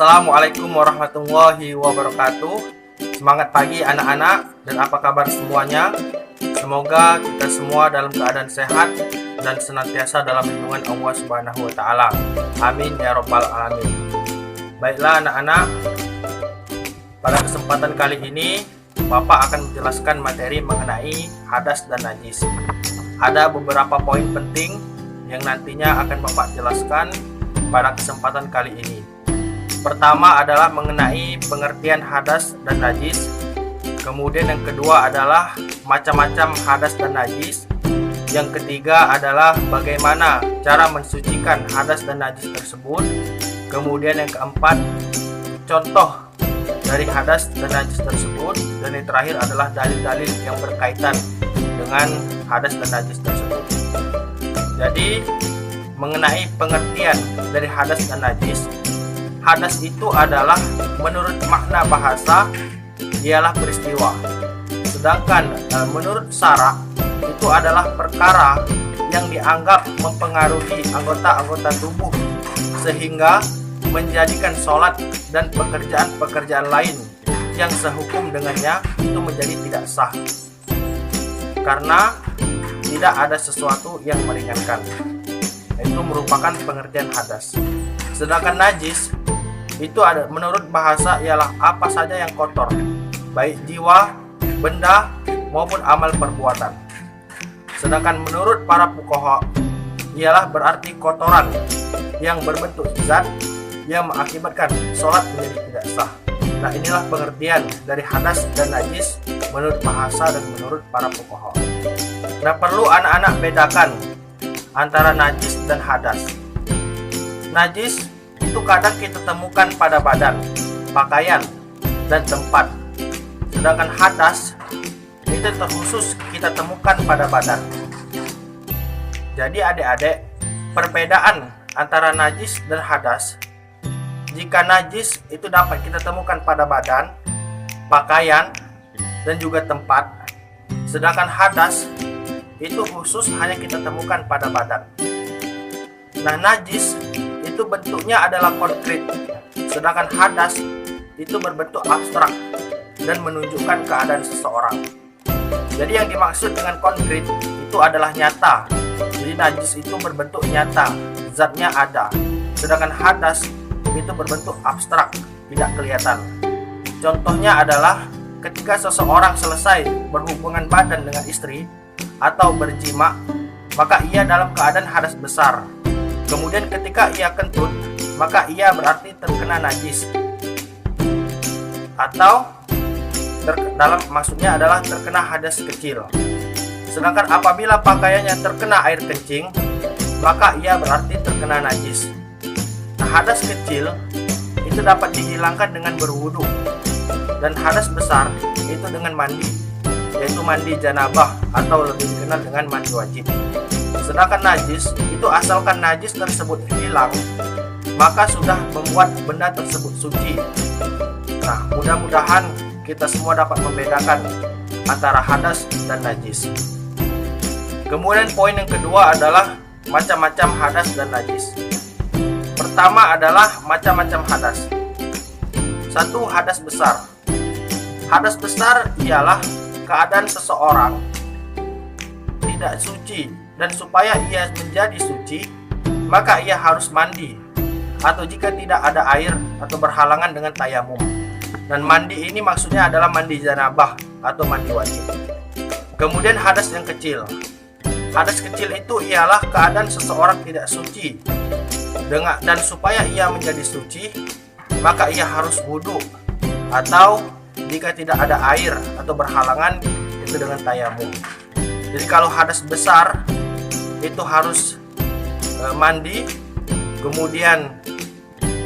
Assalamualaikum warahmatullahi wabarakatuh. Semangat pagi anak-anak, dan apa kabar semuanya? Semoga kita semua dalam keadaan sehat dan senantiasa dalam lindungan Allah Subhanahu wa taala. Amin ya rabbal alamin. Baiklah anak-anak, pada kesempatan kali ini Bapak akan menjelaskan materi mengenai hadas dan najis. Ada beberapa poin penting yang nantinya akan Bapak jelaskan pada kesempatan kali ini. Pertama adalah mengenai pengertian hadas dan najis. Kemudian yang kedua adalah macam-macam hadas dan najis. Yang ketiga adalah bagaimana cara mensucikan hadas dan najis tersebut. Kemudian yang keempat, contoh dari hadas dan najis tersebut. Dan yang terakhir adalah dalil-dalil yang berkaitan dengan hadas dan najis tersebut. Jadi mengenai pengertian dari hadas dan najis, hadas itu adalah menurut makna bahasa ialah peristiwa. Sedangkan menurut syara itu adalah perkara yang dianggap mempengaruhi anggota-anggota tubuh sehingga menjadikan sholat dan pekerjaan-pekerjaan lain yang sehukum dengannya itu menjadi tidak sah, karena tidak ada sesuatu yang meringankan. Itu merupakan pengertian hadas. Sedangkan najis itu ada menurut bahasa ialah apa saja yang kotor, baik jiwa, benda maupun amal perbuatan. Sedangkan menurut para fuqaha ialah berarti kotoran yang berbentuk zat yang mengakibatkan sholat menjadi tidak sah. Nah, inilah pengertian dari hadas dan najis menurut bahasa dan menurut para fuqaha. Nah, perlu anak-anak bedakan antara najis dan hadas. Najis itu kadang kita temukan pada badan, pakaian, dan tempat. Sedangkan hadas itu terkhusus kita temukan pada badan. Jadi adik-adik, perbedaan antara najis dan hadas. Jika najis itu dapat kita temukan pada badan, pakaian, dan juga tempat. Sedangkan hadas itu khusus hanya kita temukan pada badan. Nah, najis itu bentuknya adalah konkret, sedangkan hadas itu berbentuk abstrak dan menunjukkan keadaan seseorang. Jadi yang dimaksud dengan konkret itu adalah nyata. Jadi najis itu berbentuk nyata, zatnya ada. Sedangkan hadas itu berbentuk abstrak, tidak kelihatan. Contohnya adalah ketika seseorang selesai berhubungan badan dengan istri atau berjima, maka ia dalam keadaan hadas besar. Kemudian ketika ia kentut, maka ia berarti terkena najis. Atau dalam maksudnya adalah terkena hadas kecil. Sedangkan apabila pakaiannya terkena air kencing, maka ia berarti terkena najis. Nah, hadas kecil itu dapat dihilangkan dengan berwudu. Dan hadas besar itu dengan mandi, yaitu mandi janabah atau lebih dikenal dengan mandi wajib. Sedangkan najis itu asalkan najis tersebut hilang, maka sudah membuat benda tersebut suci. Nah, mudah-mudahan kita semua dapat membedakan antara hadas dan najis. Kemudian poin yang kedua adalah macam-macam hadas dan najis. Pertama adalah macam-macam hadas. Satu, hadas besar. Hadas besar ialah keadaan seseorang tidak suci, dan supaya ia menjadi suci, maka ia harus mandi, atau jika tidak ada air atau berhalangan dengan tayamum. Dan mandi ini maksudnya adalah mandi janabah atau mandi wajib. Kemudian hadas yang kecil. Hadas kecil itu ialah keadaan seseorang tidak suci, dan supaya ia menjadi suci, maka ia harus wudu, atau jika tidak ada air atau berhalangan itu dengan tayamum. Jadi kalau hadas besar itu harus mandi, kemudian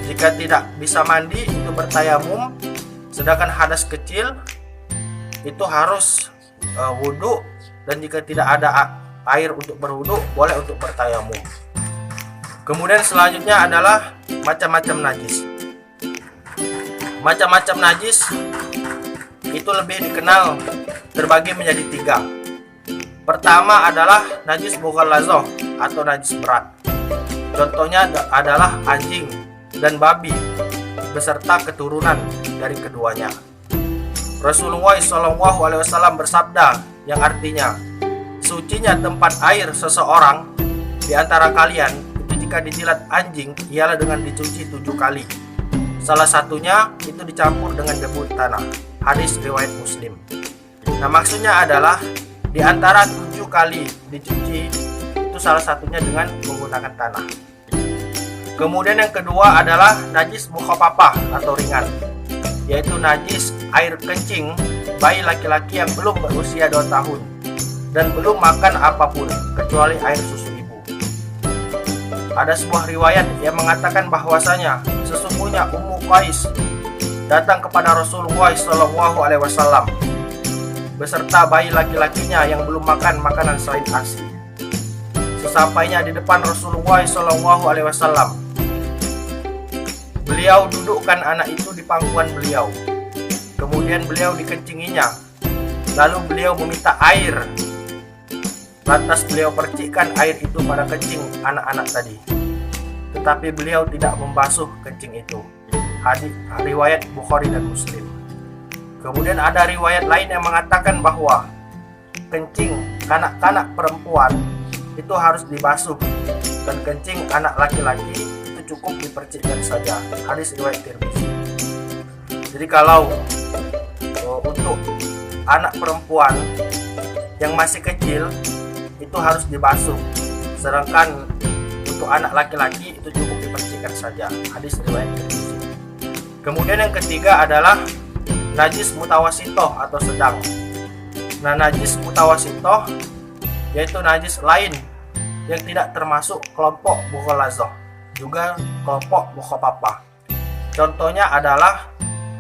jika tidak bisa mandi itu bertayamum. Sedangkan hadas kecil itu harus wudu, dan jika tidak ada air untuk berwudu boleh untuk bertayamum. Kemudian selanjutnya adalah macam-macam najis. Macam-macam najis itu lebih dikenal terbagi menjadi 3. Pertama adalah najis mughallazoh atau najis berat. Contohnya adalah anjing dan babi. beserta keturunan dari keduanya. Rasulullah SAW bersabda yang artinya, sucinya tempat air seseorang di antara kalian itu jika dijilat anjing ialah dengan dicuci 7 kali. Salah satunya itu dicampur dengan debu tanah. Hadis riwayat Muslim. Nah, maksudnya adalah di antara 7 kali dicuci itu salah satunya dengan menggunakan tanah. Kemudian yang kedua adalah najis mukhafafah atau ringan, yaitu najis air kencing bayi laki-laki yang belum berusia 2 tahun dan belum makan apapun kecuali air susu ibu. Ada sebuah riwayat yang mengatakan bahwasanya sesungguhnya Ummu Qais datang kepada Rasulullah SAW beserta bayi laki-lakinya yang belum makan makanan selain ASI. Sesampainya di depan Rasulullah SAW, beliau dudukkan anak itu di pangkuan beliau. Kemudian beliau dikencinginya. Lalu beliau meminta air. Lantas beliau percikkan air itu pada kencing anak-anak tadi. Tetapi beliau tidak membasuh kencing itu. Hadis riwayat Bukhari dan Muslim. Kemudian ada riwayat lain yang mengatakan bahwa kencing kanak-kanak perempuan itu harus dibasuh dan kencing anak laki-laki itu cukup dipercikkan saja. Hadis riwayat Tirmizi. Jadi kalau untuk anak perempuan yang masih kecil itu harus dibasuh, sedangkan untuk anak laki-laki itu cukup dipercikkan saja. Hadis riwayat Tirmizi. Kemudian yang ketiga adalah najis mutawasitoh atau sedang. Nah, najis mutawasitoh yaitu najis lain yang tidak termasuk kelompok mughalazah, juga kelompok mukhafafah. Contohnya adalah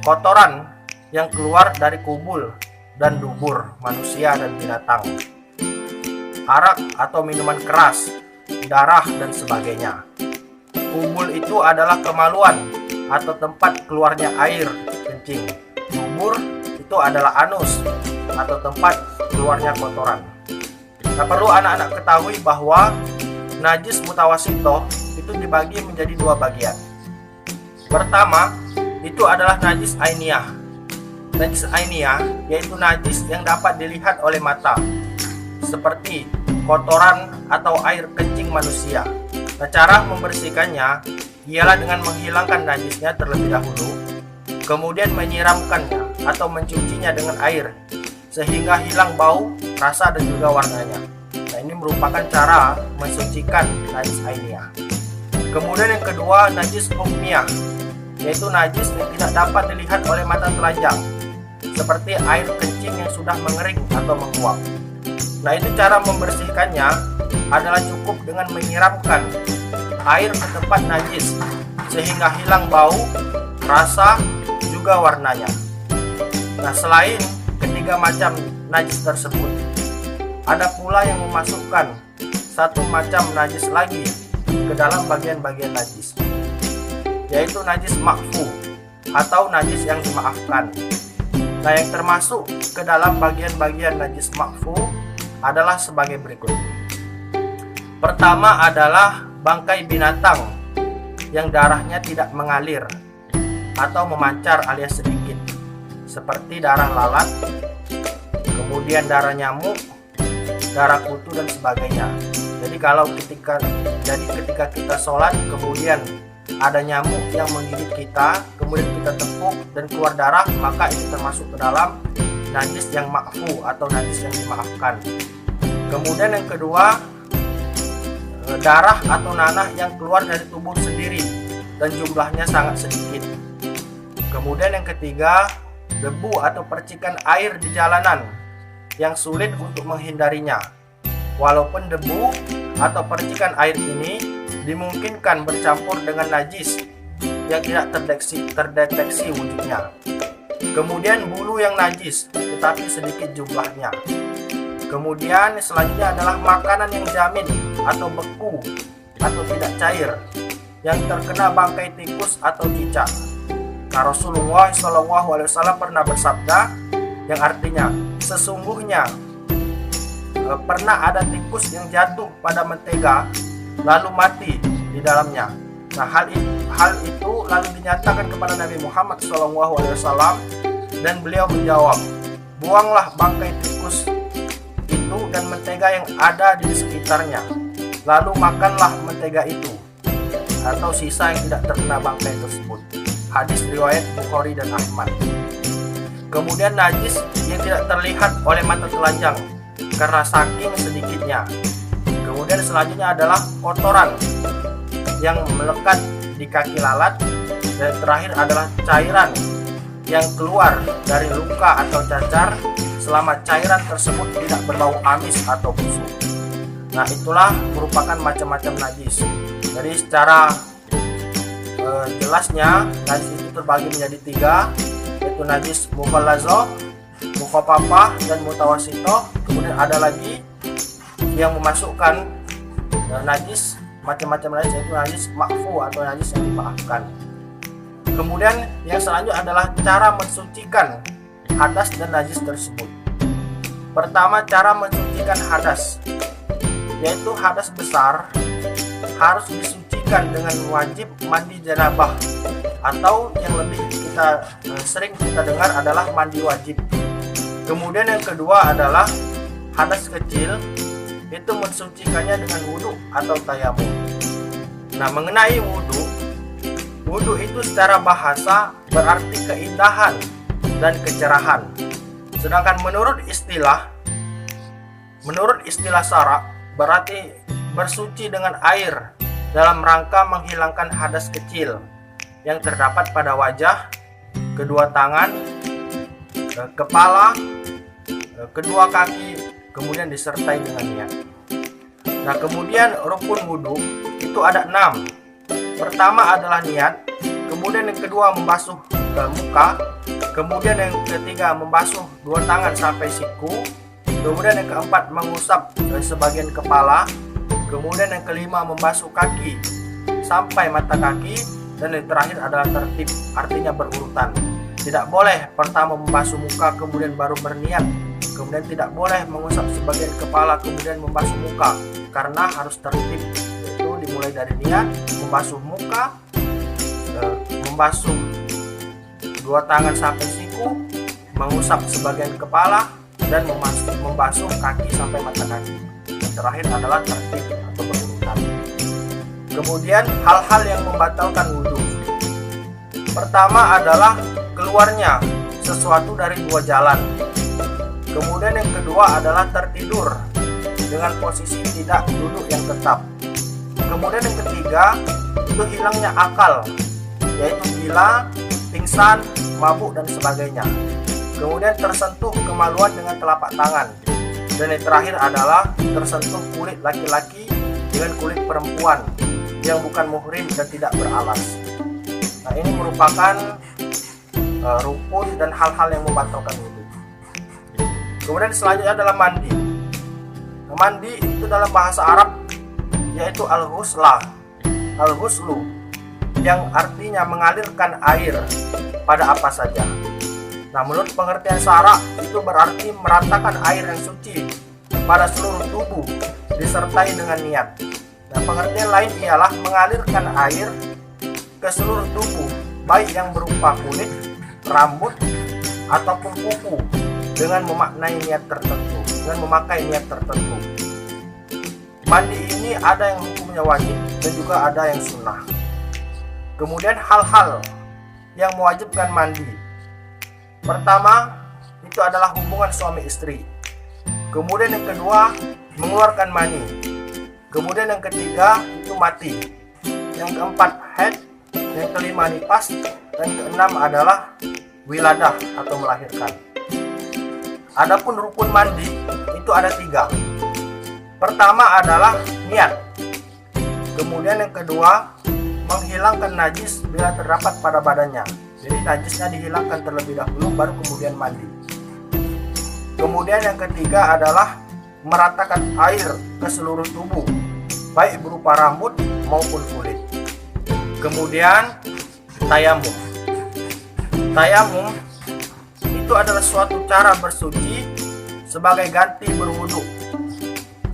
kotoran yang keluar dari kubul dan dubur manusia dan binatang, arak atau minuman keras, darah dan sebagainya. Kubul itu adalah kemaluan atau tempat keluarnya air kencing. Dubur itu adalah anus atau tempat keluarnya kotoran. Nah, perlu anak-anak ketahui bahwa najis mutawasitoh itu dibagi menjadi 2 bagian. Pertama, itu adalah najis ainiyah. Najis ainiyah yaitu najis yang dapat dilihat oleh mata, seperti kotoran atau air kencing manusia. Nah, cara membersihkannya ialah dengan menghilangkan najisnya terlebih dahulu, kemudian menyiramkannya atau mencucinya dengan air sehingga hilang bau, rasa dan juga warnanya. Nah, ini merupakan cara mensucikan najis ainiyah. Kemudian yang kedua, najis hukmiyah, yaitu najis yang tidak dapat dilihat oleh mata telanjang, seperti air kencing yang sudah mengering atau menguap. Nah, itu cara membersihkannya adalah cukup dengan menyiramkan air ke tempat najis sehingga hilang bau, rasa, juga warnanya. Nah, selain ketiga macam najis tersebut, ada pula yang memasukkan satu macam najis lagi ke dalam bagian-bagian najis, yaitu najis makfu atau najis yang dimaafkan. Nah, yang termasuk ke dalam bagian-bagian najis makfu adalah sebagai berikut. Pertama adalah bangkai binatang yang darahnya tidak mengalir atau memancar alias sedikit, seperti darah lalat, kemudian darah nyamuk, darah kutu dan sebagainya. Jadi ketika kita sholat kemudian ada nyamuk yang menggigit kita, kemudian kita tepuk dan keluar darah, maka itu termasuk ke dalam najis yang ma'fu atau najis yang dimaafkan. Kemudian yang kedua, darah atau nanah yang keluar dari tubuh sendiri dan jumlahnya sangat sedikit. Kemudian yang ketiga, debu atau percikan air di jalanan yang sulit untuk menghindarinya. Walaupun debu atau percikan air ini dimungkinkan bercampur dengan najis yang tidak terdeteksi wujudnya. Kemudian bulu yang najis tetapi sedikit jumlahnya. Kemudian selanjutnya adalah makanan yang jamin atau beku atau tidak cair yang terkena bangkai tikus atau cicak. Nah, Rasulullah SAW pernah bersabda yang artinya, sesungguhnya pernah ada tikus yang jatuh pada mentega lalu mati di dalamnya. Nah, hal itu lalu dinyatakan kepada Nabi Muhammad SAW dan beliau menjawab, "Buanglah bangkai tikus itu dan mentega yang ada di sekitarnya, lalu makanlah mentega itu atau sisa yang tidak terkena bangkai tersebut." Hadis riwayat Bukhari dan Ahmad. Kemudian najis yang tidak terlihat oleh mata telanjang karena saking sedikitnya. Kemudian selanjutnya adalah kotoran yang melekat di kaki lalat, dan terakhir adalah cairan yang keluar dari luka atau cacar selama cairan tersebut tidak berbau amis atau busuk. Nah, itulah merupakan macam-macam najis. Jadi secara jelasnya najis itu terbagi menjadi 3, yaitu najis mughallazo, mukhafafah, dan mutawassithah. Kemudian ada lagi yang memasukkan najis, macam-macam najis, yaitu najis ma'fu atau najis yang dimaafkan. Kemudian yang selanjutnya adalah cara mensucikan hadas dan najis tersebut. Pertama, cara mensucikan hadas, yaitu hadas besar harus disucikan dengan wajib mandi janabah, atau yang lebih sering kita dengar adalah mandi wajib. Kemudian yang kedua adalah hadas kecil, itu mensucikannya dengan wudhu atau tayamum. Nah, mengenai wudhu itu secara bahasa berarti keindahan dan kecerahan. Sedangkan menurut istilah syara berarti bersuci dengan air dalam rangka menghilangkan hadas kecil yang terdapat pada wajah, kedua tangan, kepala, kedua kaki, kemudian disertai dengan niat. Nah, kemudian rukun wudhu itu ada 6. Pertama adalah niat, kemudian yang kedua membasuh muka, kemudian yang ketiga membasuh 2 tangan sampai siku, kemudian yang keempat mengusap sebagian kepala, kemudian yang kelima membasuh kaki sampai mata kaki, dan yang terakhir adalah tertib, artinya berurutan. Tidak boleh pertama membasuh muka kemudian baru berniat, kemudian tidak boleh mengusap sebagian kepala kemudian membasuh muka, karena harus tertib, yaitu dimulai dari niat, membasuh muka, membasuh 2 tangan sampai siku, mengusap sebagian kepala, dan membasuh kaki sampai mata kaki. Yang terakhir adalah tertib atau berurutan. Kemudian hal-hal yang membatalkan wudhu. Pertama adalah keluarnya sesuatu dari 2 jalan. Kemudian yang kedua adalah tertidur dengan posisi tidak duduk yang tetap. Kemudian yang ketiga itu hilangnya akal, yaitu gila, pingsan, mabuk, dan sebagainya. Kemudian tersentuh kemaluan dengan telapak tangan. Dan yang terakhir adalah tersentuh kulit laki-laki dengan kulit perempuan yang bukan muhrim dan tidak beralas. Nah, ini merupakan rukun dan hal-hal yang membatalkan wudhu. Kemudian selanjutnya adalah mandi. Mandi itu dalam bahasa Arab yaitu al-ghuslu, yang artinya mengalirkan air pada apa saja. Nah, menurut pengertian syara itu berarti meratakan air yang suci pada seluruh tubuh disertai dengan niat. Nah, pengertian lain ialah mengalirkan air ke seluruh tubuh, baik yang berupa kulit, rambut, ataupun kuku, dengan memakai niat tertentu. Mandi ini ada yang hukumnya wajib dan juga ada yang sunnah. Kemudian hal-hal yang mewajibkan mandi. Pertama, itu adalah hubungan suami istri. Kemudian yang kedua, mengeluarkan mani. Kemudian yang ketiga itu mati. Yang keempat haid. Yang kelima nifas. Dan keenam adalah wiladah atau melahirkan. Adapun rukun mandi itu ada 3. Pertama adalah niat. Kemudian yang kedua, menghilangkan najis bila terdapat pada badannya. Jadi najisnya dihilangkan terlebih dahulu baru kemudian mandi. Kemudian yang ketiga adalah meratakan air ke seluruh tubuh, baik berupa rambut maupun kulit. Kemudian tayamum. Tayamum itu adalah suatu cara bersuci sebagai ganti berwudu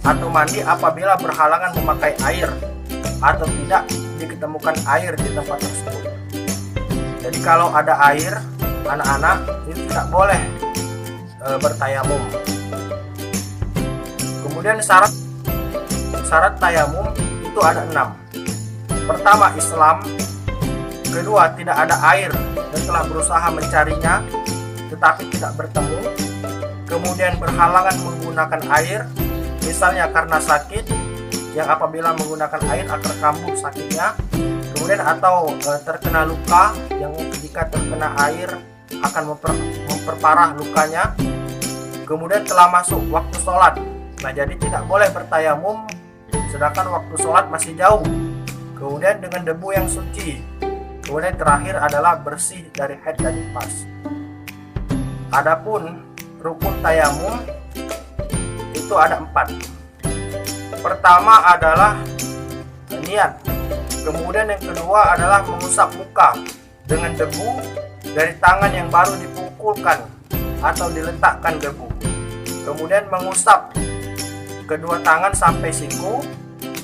atau mandi apabila berhalangan memakai air atau tidak diketemukan air di tempat tersebut. Jadi kalau ada air, anak-anak itu tidak boleh bertayamum. Kemudian syarat tayamum itu ada 6. Pertama, Islam. Kedua, tidak ada air dan telah berusaha mencarinya tetapi tidak bertemu. Kemudian berhalangan menggunakan air, misalnya karena sakit, yang apabila menggunakan air akan kambuh sakitnya. Kemudian atau terkena luka, yang jika terkena air akan memperparah lukanya. Kemudian telah masuk waktu sholat, nah jadi tidak boleh bertayamum sedangkan waktu sholat masih jauh. Kemudian dengan debu yang suci. Kemudian terakhir adalah bersih dari haid dan nifas. Adapun rukun tayamum itu ada 4. Pertama adalah niat. Kemudian yang kedua adalah mengusap muka dengan debu dari tangan yang baru dipukulkan atau diletakkan debu. Kemudian mengusap kedua tangan sampai siku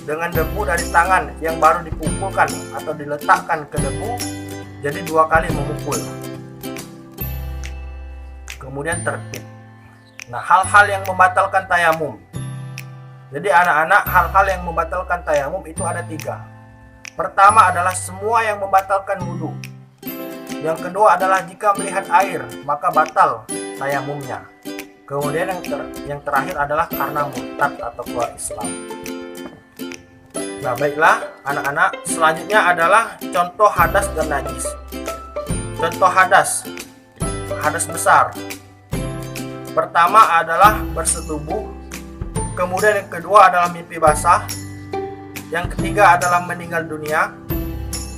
dengan debu dari tangan yang baru dipukulkan atau diletakkan ke debu. Jadi 2 kali memukul. Kemudian tertib. Nah, hal-hal yang membatalkan tayamum. Jadi anak-anak, hal-hal yang membatalkan tayamum itu ada 3. Pertama adalah semua yang membatalkan wudhu. Yang kedua adalah jika melihat air maka batal tayamumnya. Kemudian yang terakhir adalah karena murtad atau keluar Islam. Nah baiklah anak-anak, selanjutnya adalah contoh hadas dan najis. Contoh hadas besar. Pertama adalah bersetubuh. Kemudian yang kedua adalah mimpi basah. Yang ketiga adalah meninggal dunia.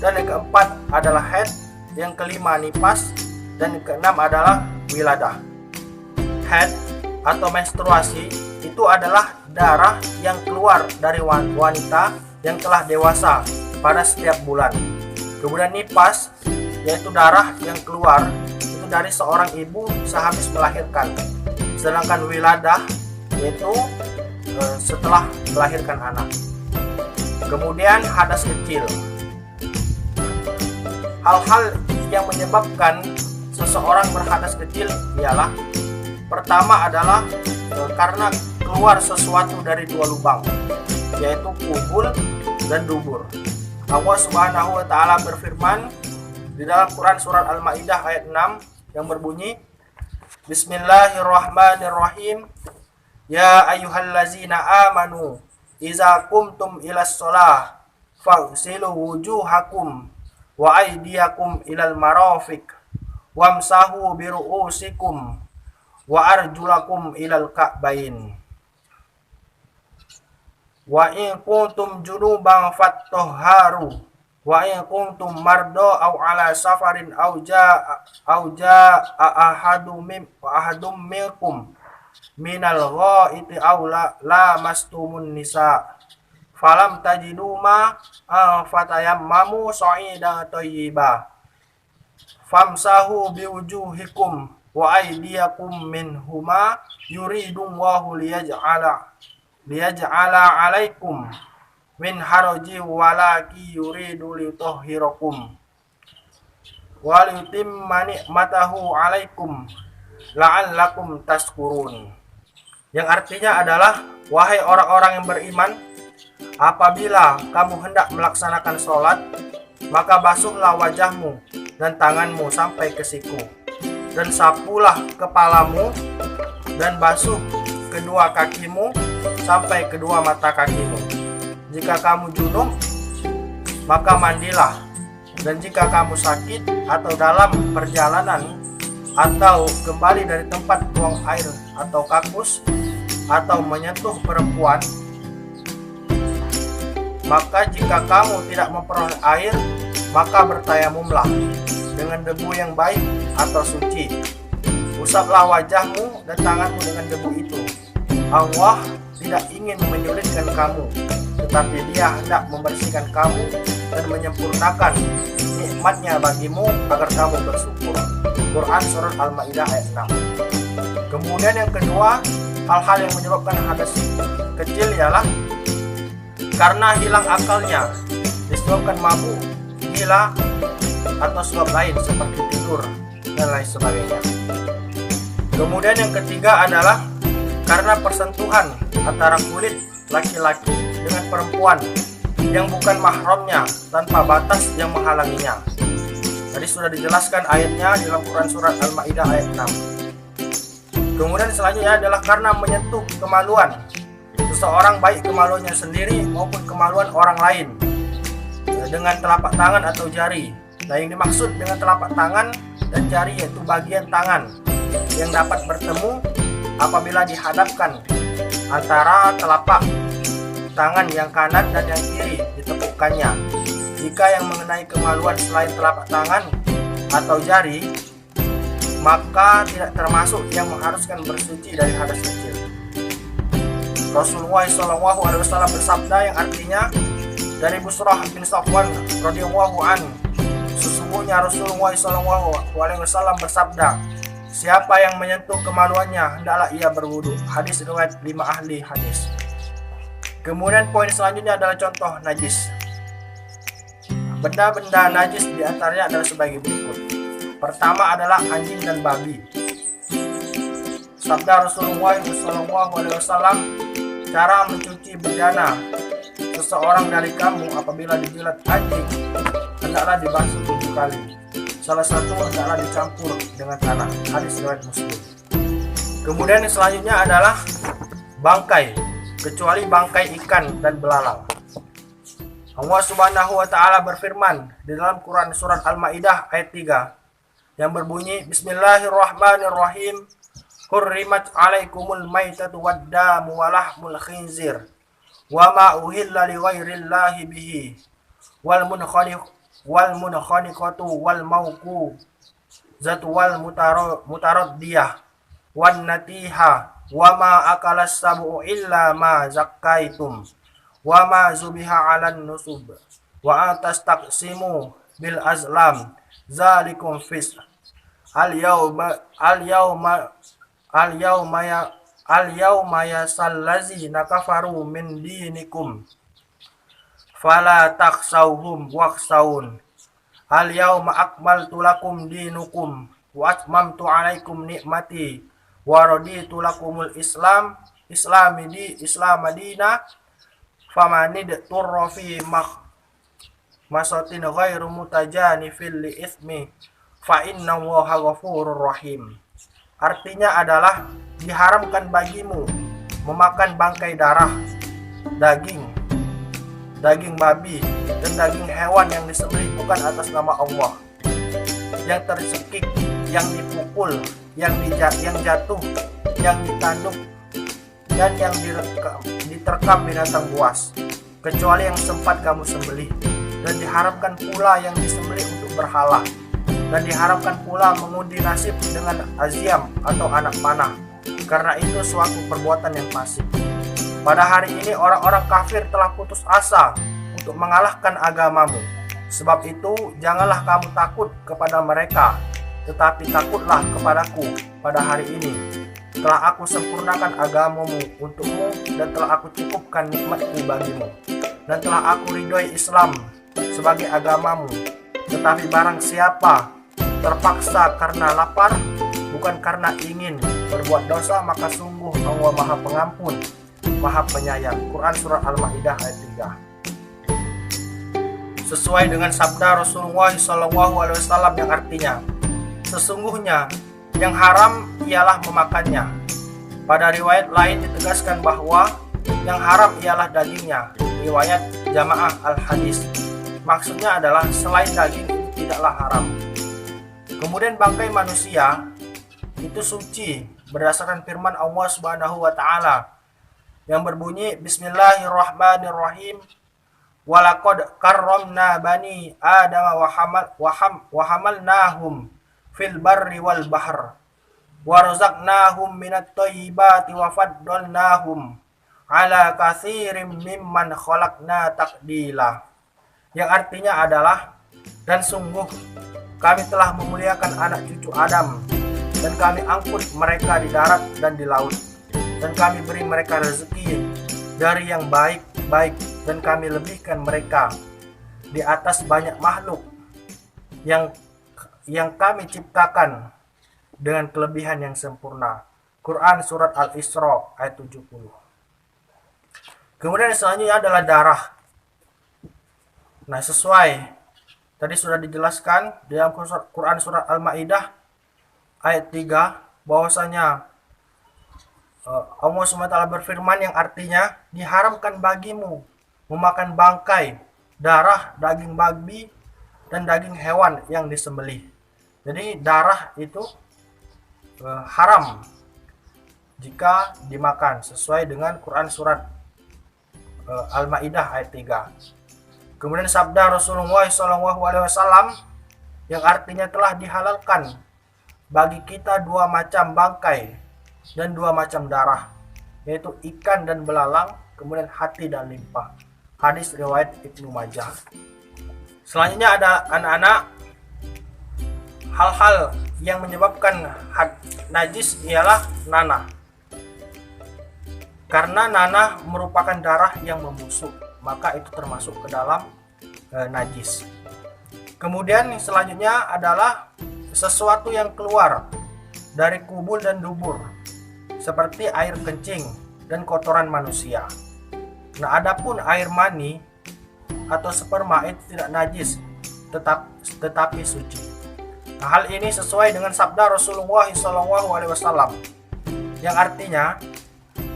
Dan yang keempat adalah haid. Yang kelima nifas. Dan yang keenam adalah wiladah. Haid atau menstruasi itu adalah darah yang keluar dari wanita yang telah dewasa pada setiap bulan. Kemudian nifas yaitu darah yang keluar itu dari seorang ibu sehabis melahirkan. Sedangkan wiladah yaitu setelah melahirkan anak. Kemudian hadas kecil. Hal-hal yang menyebabkan seseorang berhadas kecil ialah pertama adalah karena keluar sesuatu dari 2 lubang, yaitu kubul dan dubur. Allah Subhanahu wa taala berfirman di dalam Quran surat Al-Maidah ayat 6 yang berbunyi, Bismillahirrahmanirrahim. Ya ayyuhallazina amanu iza kumtum ilas sholah faghsilu wujuhakum wa aydiyakum ilal marafiq wamsahu biru'usikum wa arjulakum ilal ka'bain wa in kuntum junuban fattahharu wa in kuntum mardo aw ala safarin aw jaa ahadum minkum minal ghaiti aw lamastumun nisa falam tajidu ma fatayammamu sa'idan thayyiba famsahu biwujuhikum wa aydiyakum minhuma yuridullahu liyaj'ala 'alaikum min haraji walaki yuridu litahhirakum wa liutimma ni'matahu 'alaikum la'allakum tashkurun. Yang artinya adalah, wahai orang-orang yang beriman, apabila kamu hendak melaksanakan sholat, maka basuhlah wajahmu dan tanganmu sampai ke siku, dan sapulah kepalamu, dan basuh kedua kakimu sampai kedua mata kakimu. Jika kamu junub, maka mandilah. Dan jika kamu sakit atau dalam perjalanan atau kembali dari tempat buang air atau kakus atau menyentuh perempuan, maka jika kamu tidak memperoleh air, maka bertayamumlah dengan debu yang baik atau suci. Usaplah wajahmu dan tanganmu dengan debu itu. Allah tidak ingin menyulitkan kamu, tetapi Dia hendak membersihkan kamu dan menyempurnakan nikmatnya bagimu agar kamu bersyukur. Quran surat Al-Maidah ayat 6. Kemudian yang kedua, hal-hal yang menyebabkan hadas kecil ialah karena hilang akalnya, disebabkan mabuk, gila, atau sebab lain seperti tidur dan lain sebagainya. Kemudian yang ketiga adalah karena persentuhan antara kulit laki-laki dengan perempuan yang bukan mahramnya tanpa batas yang menghalanginya. Tadi sudah dijelaskan ayatnya di dalam Quran surat Al-Maidah ayat 6. Kemudian selanjutnya adalah karena menyentuh kemaluan seseorang, baik kemaluannya sendiri maupun kemaluan orang lain, dengan telapak tangan atau jari. Nah, yang dimaksud dengan telapak tangan dan jari yaitu bagian tangan yang dapat bertemu apabila dihadapkan antara telapak tangan yang kanan dan yang kiri ditepukkannya. Jika yang mengenai kemaluan selain telapak tangan atau jari, maka tidak termasuk yang mengharuskan bersuci dari hadas kecil. Rasulullah SAW bersabda yang artinya dari Busrah bin Safwan radhiyallahu anhu, sesungguhnya Rasulullah SAW bersabda, siapa yang menyentuh kemaluannya hendaklah ia berwudu. Hadis riwayat 5 ahli hadis. Kemudian poin selanjutnya adalah contoh najis. Benda-benda najis diantaranya adalah sebagai berikut. Pertama adalah anjing dan babi. Sabda Rasulullah SAW, cara mencuci bejana seseorang dari kamu apabila dijilat anjing hendaklah dibasuh 7 kali. Salah satu hendaklah dicampur dengan tanah. Hadis riwayat Muslim. Kemudian yang selanjutnya adalah bangkai, kecuali bangkai ikan dan belalang. Allah Subhanahu wa taala berfirman di dalam Quran surat Al-Maidah ayat 3 yang berbunyi, Bismillahirrahmanirrahim. Hurrimat alaikumul maitatu waddamu walahmul khinzir wa ma uhilla li ghairillahi bihi wal munkhaniqatu wal mauqu zatu wal mutaraddiyah wan natiha wa ma akalas sabu illa ma zakkaitum wa ma zubiha 'alan nusub wa atastaqsimu bil azlam zalikum fis al yawma yasallazi nakafaru min dinikum fala takhshawhum wakhshawun al yawma akmaltu lakum dinukum wa atmamtu 'alaikum ni'mati wa raditu lakumul islam madina famanid turra fi masatin ghairu mutajanifil li itsmi fa innallaha ghafurur rahim. Artinya adalah diharamkan bagimu memakan bangkai darah, daging babi dan daging hewan yang disembelih bukan atas nama Allah, yang tercekik, yang dipukul, yang jatuh, yang ditanduk, dan yang diterkam binatang buas, kecuali yang sempat kamu sembelih. Dan diharapkan pula yang disembelih untuk berhala, dan diharapkan pula mengundi nasib dengan azyam atau anak panah, karena itu suatu perbuatan yang fasik. Pada hari ini orang-orang kafir telah putus asa untuk mengalahkan agamamu. Sebab itu janganlah kamu takut kepada mereka, tetapi takutlah kepadaku pada hari ini. Telah aku sempurnakan agamamu untukmu, dan telah aku cukupkan nikmatku bagimu, dan telah aku ridhoi Islam sebagai agamamu. Tetapi barang siapa terpaksa karena lapar, bukan karena ingin berbuat dosa, maka sungguh Allah Maha Pengampun, Maha Penyayang. Quran Surah Al-Maidah ayat 3. Sesuai dengan sabda Rasulullah SAW yang artinya, sesungguhnya yang haram ialah memakannya. Pada riwayat lain ditegaskan bahwa yang haram ialah dagingnya. Riwayat Jamaah Al-Hadis. Maksudnya adalah selain daging itu tidaklah haram. Kemudian bangkai manusia itu suci berdasarkan firman Allah Subhanahu wa taala yang berbunyi, Bismillahirrahmanirrahim. Walaqad karramna bani Adam wa hamalnahum fil barri wal bahr wa razaqnahum minat thayyibati wa faddalnahum ala katsirin mimman khalaqna taqdila. Yang artinya adalah, dan sungguh kami telah memuliakan anak cucu Adam, dan kami angkut mereka di darat dan di laut, dan kami beri mereka rezeki dari yang baik-baik, dan kami lebihkan mereka di atas banyak makhluk yang kami ciptakan dengan kelebihan yang sempurna. Quran surat Al-Isra ayat 70. Kemudian selanjutnya adalah darah. Nah, sesuai tadi sudah dijelaskan di dalam Quran surat Al-Maidah ayat 3 bahwasanya Allah SWT berfirman yang artinya, diharamkan bagimu memakan bangkai, darah, daging babi, dan daging hewan yang disembelih. Jadi darah itu haram jika dimakan sesuai dengan Quran surat Al-Maidah ayat 3. Kemudian sabda Rasulullah SAW yang artinya telah dihalalkan bagi kita dua macam bangkai dan dua macam darah, yaitu ikan dan belalang, kemudian hati dan limpa. Hadis riwayat Ibnu Majah. Selanjutnya ada anak-anak, hal-hal yang menyebabkan najis ialah nanah. Karena nanah merupakan darah yang membusuk, maka itu termasuk ke dalam najis. Kemudian selanjutnya adalah sesuatu yang keluar dari kubul dan dubur, seperti air kencing dan kotoran manusia. Nah, adapun air mani atau sperma itu tidak najis, tetapi suci. Nah, hal ini sesuai dengan sabda Rasulullah SAW yang artinya,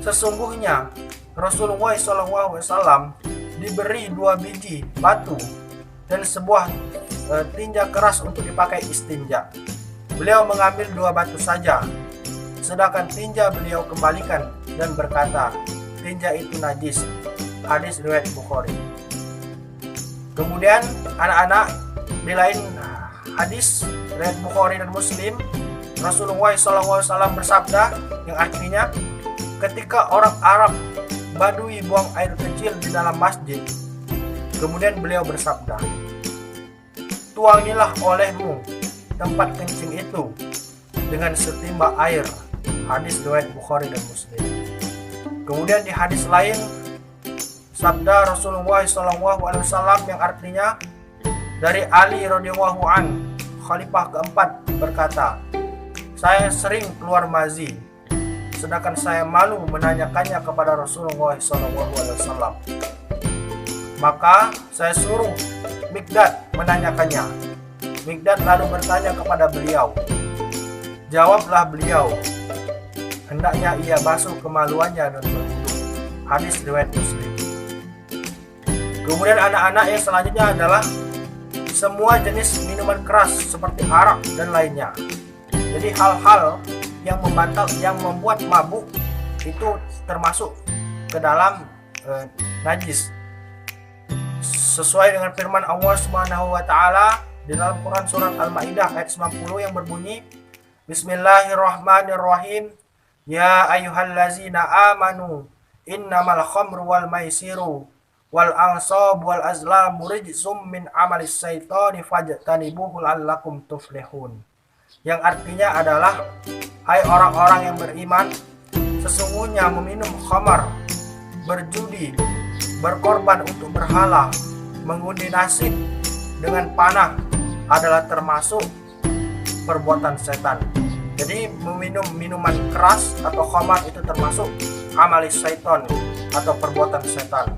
sesungguhnya Rasulullah SAW diberi 2 biji batu dan sebuah tinja keras untuk dipakai istinja. Beliau mengambil 2 batu saja, sedangkan tinja beliau kembalikan dan berkata, tinja itu najis. Hadis riwayat Bukhari. Kemudian anak-anak, di lain hadis riwayat Bukhari dan Muslim, Rasulullah SAW bersabda yang artinya, ketika orang Arab Badui buang air kecil di dalam masjid, kemudian beliau bersabda, tuangilah olehmu tempat kencing itu dengan setimba air. Hadis riwayat Bukhari dan Muslim. Kemudian di hadis lain, sabda Rasulullah SAW yang artinya, dari Ali radhiyallahu an, khalifah keempat, berkata, saya sering keluar mazi, sedangkan saya malu menanyakannya kepada Rasulullah SAW. Maka saya suruh Mikdad menanyakannya. Mikdad lalu bertanya kepada beliau. Jawablah beliau, hendaknya ia basuh kemaluannya dan berwudu. Hadis riwayat Muslim. Kemudian anak-anak yang selanjutnya adalah semua jenis minuman keras seperti arak dan lainnya. Jadi hal-hal yang membuat mabuk itu termasuk ke dalam najis. Sesuai dengan firman Allah Subhanahu wa taala di dalam Quran surat Al-Maidah ayat 90 yang berbunyi, Bismillahirrahmanirrahim. Ya ayyuhallazina amanu innamal khamru wal maisiru wal ansab wal azlamu rijsum min amalis syaitani fajtanibuhu la'allakum tuflihun. Yang artinya adalah, hai orang-orang yang beriman, sesungguhnya meminum khamar, berjudi, berkorban untuk berhala, mengundi nasib dengan panah adalah termasuk perbuatan setan. Jadi meminum minuman keras atau khamar itu termasuk amalis syaitan atau perbuatan setan.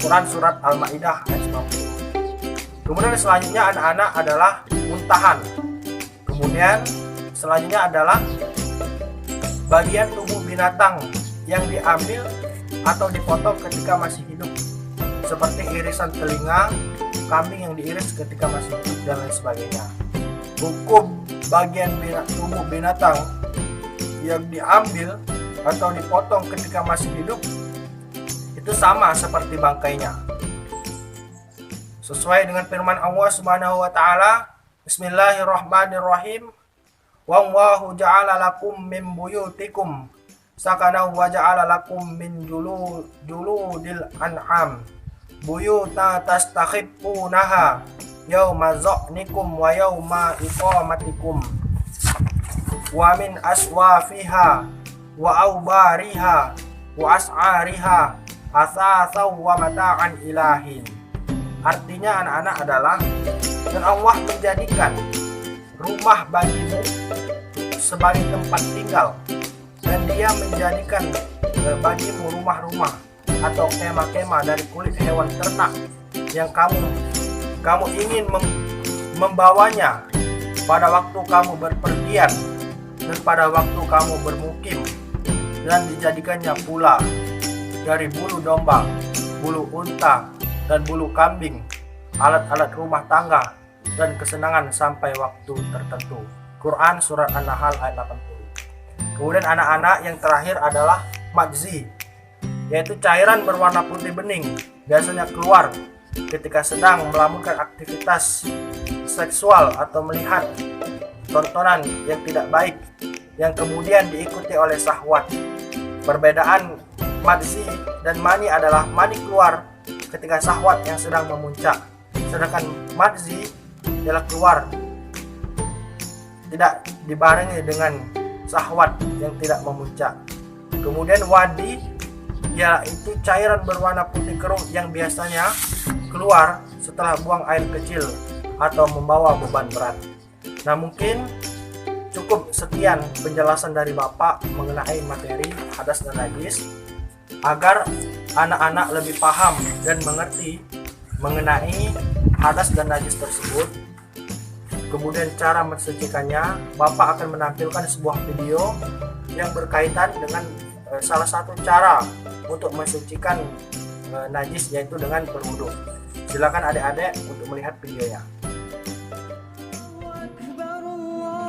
Quran surat Al-Maidah ayat 90. Kemudian selanjutnya anak-anak adalah muntahan. Kemudian selanjutnya adalah bagian tubuh binatang yang diambil atau dipotong ketika masih hidup, seperti irisan telinga kambing yang diiris ketika masih hidup dan lain sebagainya. Hukum bagian tubuh binatang yang diambil atau dipotong ketika masih hidup itu sama seperti bangkainya. Sesuai dengan firman Allah Subhanahu wa taala, Bismillahirrahmanirrahim. Wallahu ja'ala lakum min buyutikum sakana wa ja'ala lakum min juludil an'am buyuta tastakhifunaha yauma za'nikum wa yauma iqamatikum wa min aswafiha wa awbariha wa as'ariha asasaw wa mata'an ilahin. Artinya anak-anak adalah, dan Allah menjadikan rumah bagimu sebagai tempat tinggal, dan Dia menjadikan bagimu rumah-rumah atau kemah-kemah dari kulit hewan ternak yang kamu ingin membawanya pada waktu kamu berpergian dan pada waktu kamu bermukim, dan dijadikannya pula dari bulu domba, bulu unta, dan bulu kambing, alat-alat rumah tangga dan kesenangan sampai waktu tertentu. Quran Surat An-Nahl ayat 80. Kemudian anak-anak yang terakhir adalah madzi, yaitu cairan berwarna putih bening, biasanya keluar ketika sedang melakukan aktivitas seksual atau melihat tontonan yang tidak baik yang kemudian diikuti oleh syahwat. Perbedaan madzi dan mani adalah mani keluar ketika syahwat yang sedang memuncak, sedangkan madzi adalah keluar tidak dibarengi dengan syahwat yang tidak memuncak. Kemudian wadi yaitu cairan berwarna putih keruh yang biasanya keluar setelah buang air kecil atau membawa beban berat. Nah, mungkin cukup sekian penjelasan dari Bapak mengenai materi hadas dan najis, agar anak-anak lebih paham dan mengerti mengenai hadas dan najis tersebut. Kemudian cara mensucikannya, Bapak akan menampilkan sebuah video yang berkaitan dengan salah satu cara untuk mensucikan najis, yaitu dengan berwudu. Silakan adik-adik untuk melihat videonya.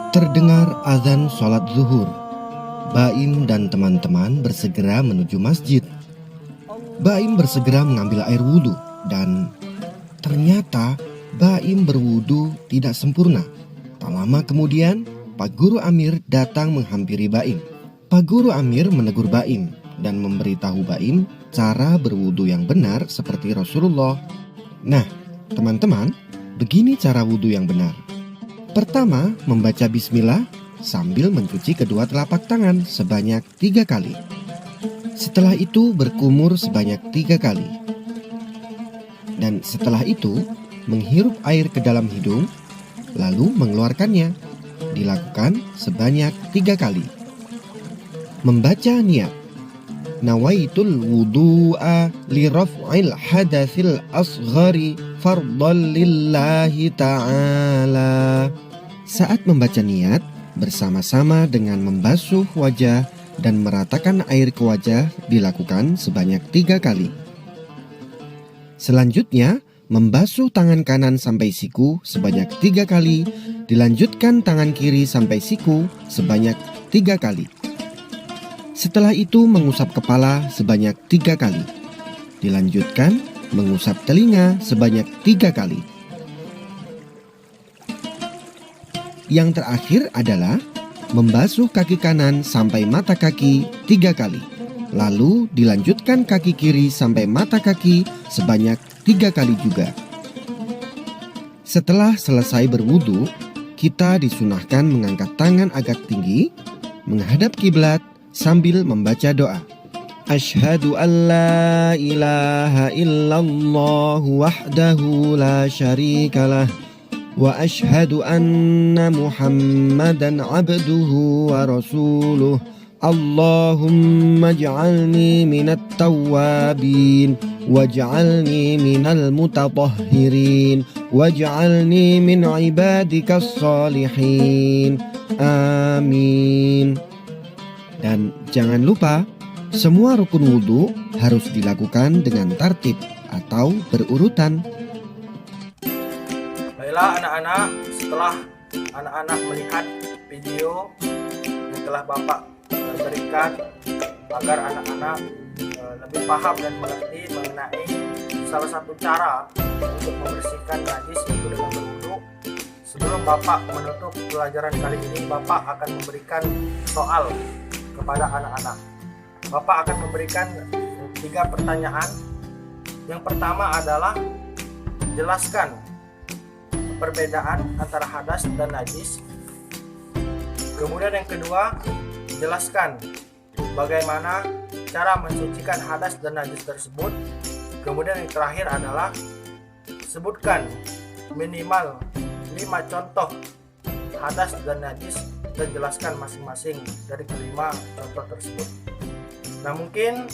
Terdengar azan sholat zuhur. Baim dan teman-teman bersegera menuju masjid. Baim bersegera mengambil air wudhu, dan ternyata Baim berwudhu tidak sempurna. Tak lama kemudian, Pak Guru Amir datang menghampiri Baim. Pak Guru Amir menegur Baim dan memberitahu Baim cara berwudhu yang benar seperti Rasulullah. Nah, teman-teman, begini cara wudhu yang benar. Pertama, membaca bismillah sambil mencuci kedua telapak tangan sebanyak 3 kali. Setelah itu berkumur sebanyak 3 kali. Dan setelah itu, menghirup air ke dalam hidung, lalu mengeluarkannya. Dilakukan sebanyak 3 kali. Membaca niat. Nawaitul wudu'a li raf'il hadatsil asghari fardhan lillahi ta'ala. Saat membaca niat, bersama-sama dengan membasuh wajah dan meratakan air ke wajah dilakukan sebanyak 3 kali. Selanjutnya, membasuh tangan kanan sampai siku sebanyak 3 kali, dilanjutkan tangan kiri sampai siku sebanyak 3 kali. Setelah itu mengusap kepala sebanyak 3 kali, dilanjutkan mengusap telinga sebanyak 3 kali. Yang terakhir adalah membasuh kaki kanan sampai mata kaki 3 kali, lalu dilanjutkan kaki kiri sampai mata kaki sebanyak 3 kali juga. Setelah selesai berwudu, kita disunahkan mengangkat tangan agak tinggi, menghadap kiblat sambil membaca doa. Asyhadu an la ilaha illallah wahdahu la syarikalah wa asyhadu anna Muhammadan abduhu wa rasuluh. Allahumma ij'alni minat tawwabin waj'alni minal mutatahhirin waj'alni min ibadikas salihin. Amin. Dan jangan lupa, semua rukun wudhu harus dilakukan dengan tertib atau berurutan. Baiklah anak-anak, setelah anak-anak melihat video yang telah Bapak berikan, agar anak-anak lebih paham dan mengerti mengenai salah satu cara untuk membersihkan najis, yaitu dengan berwudu. Sebelum Bapak menutup pelajaran kali ini, Bapak akan memberikan soal kepada anak-anak. Bapak akan memberikan 3 pertanyaan. Yang pertama adalah jelaskan perbedaan antara hadas dan najis. Kemudian yang kedua, jelaskan bagaimana cara mensucikan hadas dan najis tersebut. Kemudian yang terakhir adalah Sebutkan minimal 5 contoh hadas dan najis dan jelaskan masing-masing dari kelima contoh tersebut. Nah, mungkin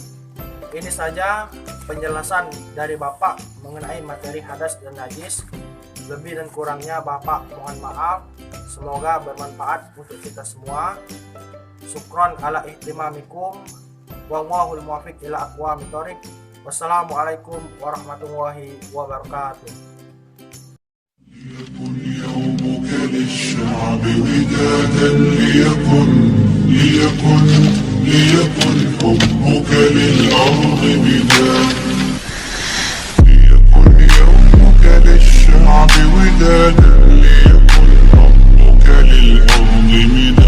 ini saja penjelasan dari Bapak mengenai materi hadas dan najis. Lebih dan kurangnya Bapak mohon maaf. Semoga bermanfaat untuk kita semua. Syukron ala ihtimamikum. Wallahul muwaffiq ila aqwamit thoriq. Wassalamualaikum warahmatullahi wabarakatuh. ليكن يومك للشعب ودادا ليكن حبك للأرض بداد ليكن يومك للشعب ودادا